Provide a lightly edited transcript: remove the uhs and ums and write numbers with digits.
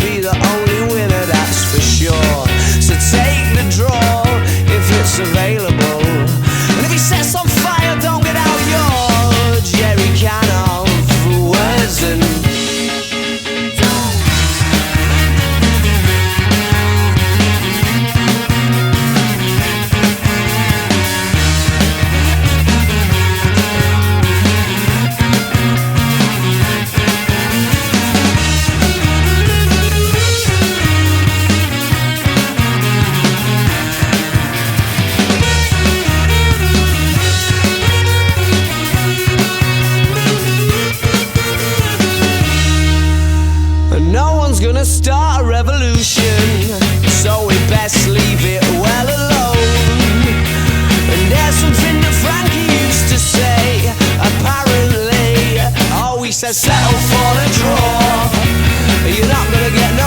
be the only winner, that's for sure. So take the draw if it's available, and if he sets on fire, don't get out your jerry can of words and no one's gonna start a revolution, so we best leave it well alone. And there's something that Frankie used to say, apparently. Oh, he says settle for the draw, you're not gonna get no